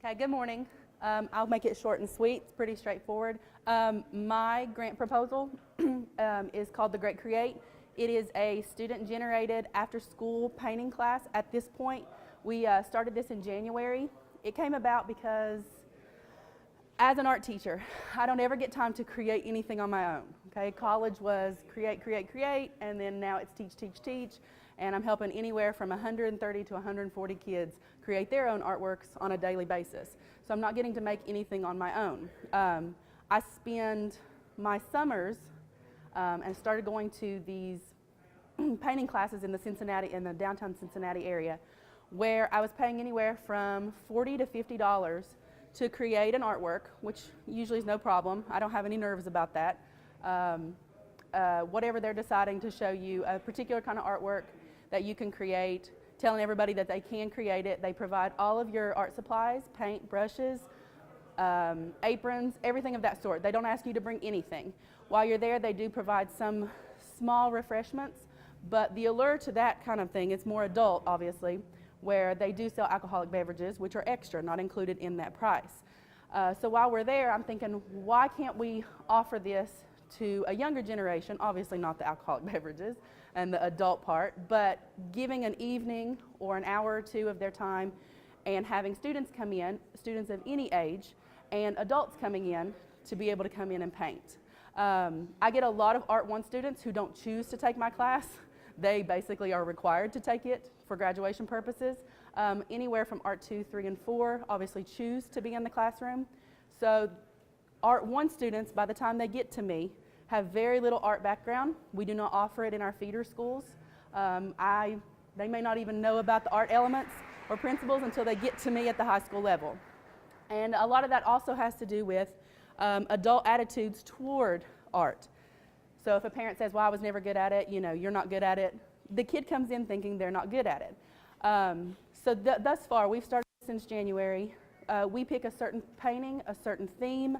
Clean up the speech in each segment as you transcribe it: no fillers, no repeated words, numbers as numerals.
Okay, good morning. I'll make it short and sweet. It's pretty straightforward. My grant proposal is called the Great Create. It is a student-generated after-school painting class. At this point, we started this in January. It came about because as an art teacher, I don't ever get time to create anything on my own. Okay, college was create, and then now it's teach, and I'm helping anywhere from 130 to 140 kids create their own artworks on a daily basis. So I'm not getting to make anything on my own. I spend my summers and started going to these painting classes in the downtown Cincinnati area, where I was paying anywhere from $40 to $50 to create an artwork, which usually is no problem. I don't have any nerves about that. Whatever they're deciding to show you, a particular kind of artwork that you can create, telling everybody that they can create it. They provide all of your art supplies, paint, brushes, aprons, everything of that sort. They don't ask you to bring anything. While you're there, they do provide some small refreshments, but the allure to that kind of thing, it's more adult, obviously, where they do sell alcoholic beverages, which are extra, not included in that price. So while we're there, I'm thinking, why can't we offer this to a younger generation? Obviously not the alcoholic beverages and the adult part, but giving an evening or an hour or two of their time and having students come in, students of any age, and adults coming in to be able to come in and paint. I get a lot of Art 1 students who don't choose to take my class. They basically are required to take it for graduation purposes. Anywhere from Art 2, 3, and 4 obviously choose to be in the classroom. So Art 1 students, by the time they get to me, have very little art background. We do not offer it in our feeder schools. They may not even know about the art elements or principles until they get to me at the high school level. And a lot of that also has to do with adult attitudes toward art. So if a parent says, well, I was never good at it, you're not good at it, the kid comes in thinking they're not good at it. So thus far, we've started since January. We pick a certain painting, a certain theme.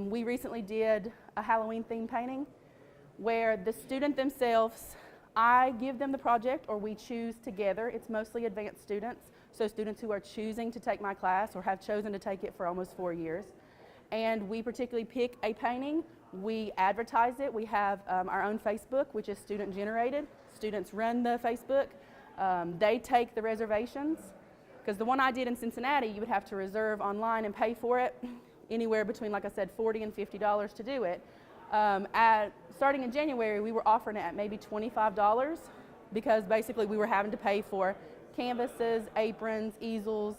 We recently did a Halloween theme painting where the student themselves, I give them the project or we choose together. It's mostly advanced students, so students who are choosing to take my class or have chosen to take it for almost 4 years. And we particularly pick a painting. We advertise it. We have our own Facebook, which is student generated. Students run the Facebook. They take the reservations, because the one I did in Cincinnati, you would have to reserve online and pay for it, anywhere between, like I said, $40 and $50 to do it. Starting in January, we were offering it at maybe $25, because basically we were having to pay for canvases, aprons, easels,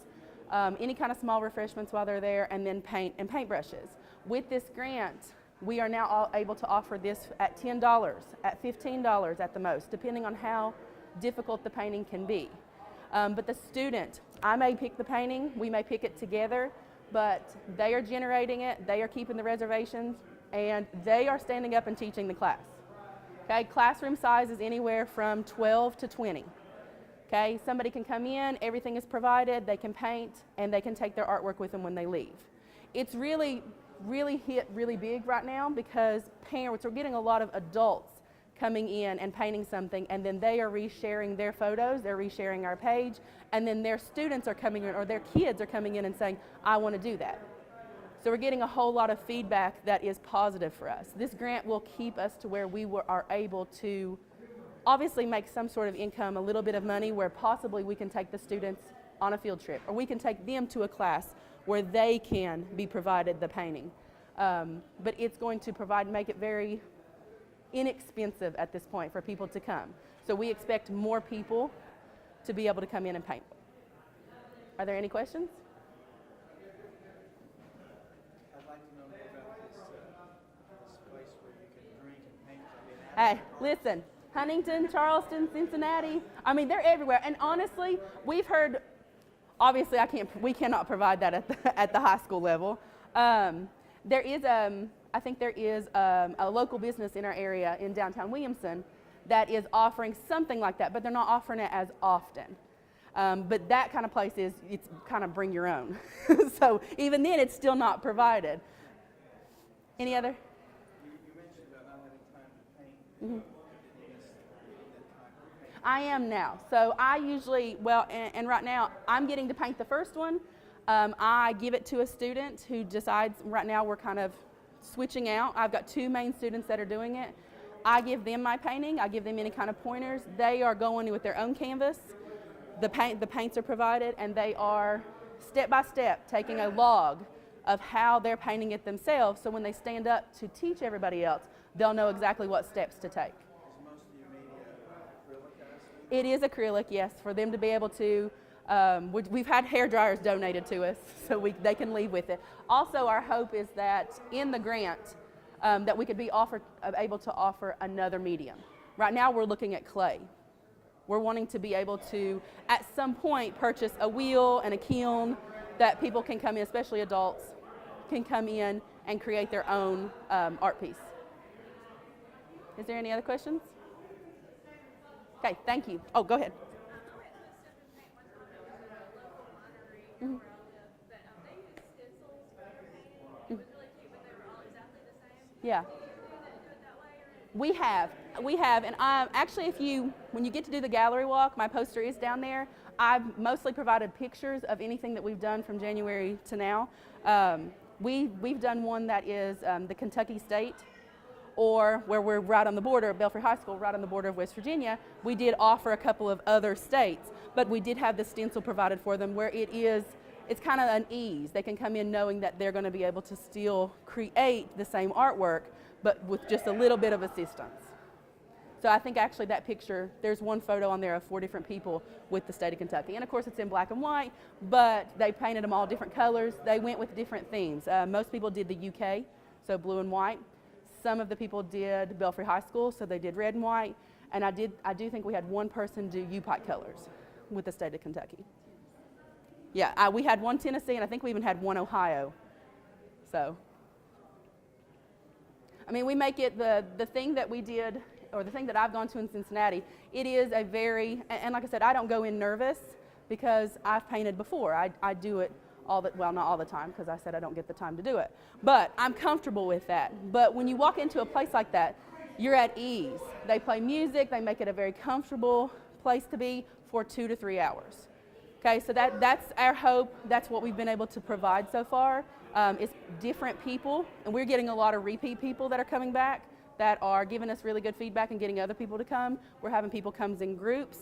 any kind of small refreshments while they're there, and then paint and paintbrushes. With this grant, we are now all able to offer this at $10, at $15 at the most, depending on how difficult the painting can be. But the student, I may pick the painting, we may pick it together, but they are generating it, they are keeping the reservations, and they are standing up and teaching the class. Okay, classroom size is anywhere from 12 to 20. Okay, somebody can come in, everything is provided, they can paint, and they can take their artwork with them when they leave. It's really hit really big right now because parents are getting a lot of adults coming in and painting something, and then they are resharing their photos, they're resharing our page, and then their students are coming in, or their kids are coming in and saying, I want to do that. So we're getting a whole lot of feedback that is positive for us. This grant will keep us to where we are able to obviously make some sort of income, a little bit of money, where possibly we can take the students on a field trip, or we can take them to a class where they can be provided the painting. But it's going to make it very inexpensive at this point for people to come. So we expect more people to be able to come in and paint. Are there any questions? I'd like to know more about this place where you can drink and paint. Hey, listen, Huntington, Charleston, Cincinnati, I mean, they're everywhere. And honestly, we've heard, obviously we cannot provide that at the high school level. I think there is a local business in our area in downtown Williamson that is offering something like that, but they're not offering it as often. But that kind of place it's kind of bring your own. So even then, it's still not provided. Any other? You mentioned about not having time to paint. Mm-hmm. Did you miss that time to paint? I am now. So I usually, and right now, I'm getting to paint the first one. I give it to a student who decides. Right now we're kind of switching out. I've got 2 main students that are doing it. I give them my painting. I give them any kind of pointers. They are going with their own canvas. The paints are provided, and they are step by step taking a log of how they're painting it themselves, so when they stand up to teach everybody else, they'll know exactly what steps to take. Is most of your media acrylic, I assume? It is acrylic, yes, for them to be able to, we've had hair dryers donated to us, so they can leave with it. Also, our hope is that in the grant, that we could be able to offer another medium. Right now we're looking at clay. We're wanting to be able to, at some point, purchase a wheel and a kiln that people can come in, especially adults, can come in and create their own art piece. Is there any other questions? Okay, thank you. Oh, go ahead. Mm-hmm. Yeah. We have, and actually, when you get to do the gallery walk, my poster is down there. I've mostly provided pictures of anything that we've done from January to now. We've done one that is the Kentucky State, or where we're right on the border of Belfry High School, right on the border of West Virginia. We did offer a couple of other states, but we did have the stencil provided for them where it's kind of an ease. They can come in knowing that they're going to be able to still create the same artwork, but with just a little bit of assistance. So I think actually that picture, there's one photo on there of 4 different people with the state of Kentucky. And of course it's in black and white, but they painted them all different colors. They went with different themes. Most people did the UK, so blue and white. Some of the people did Belfry High School, so they did red and white. And I do think we had one person do U-Pike colors with the state of Kentucky. Yeah, we had one Tennessee, and I think we even had one Ohio. So, I mean, we make it the thing that we did, or the thing that I've gone to in Cincinnati, it is a very, and like I said, I don't go in nervous because I've painted before. I do it well, not all the time, because I said I don't get the time to do it. But I'm comfortable with that. But when you walk into a place like that, you're at ease. They play music, they make it a very comfortable place to be for 2 to 3 hours. Okay, so that's our hope. That's what we've been able to provide so far. It's different people, and we're getting a lot of repeat people that are coming back that are giving us really good feedback and getting other people to come. We're having people come in groups,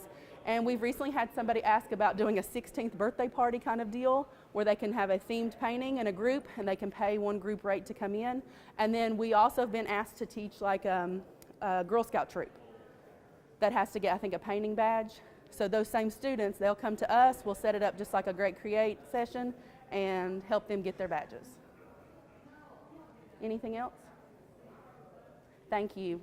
and we've recently had somebody ask about doing a 16th birthday party kind of deal where they can have a themed painting in a group and they can pay one group rate to come in. And then we also have been asked to teach like a Girl Scout troop that has to get, I think, a painting badge. So those same students, they'll come to us, we'll set it up just like a Great Create session and help them get their badges. Anything else? Thank you.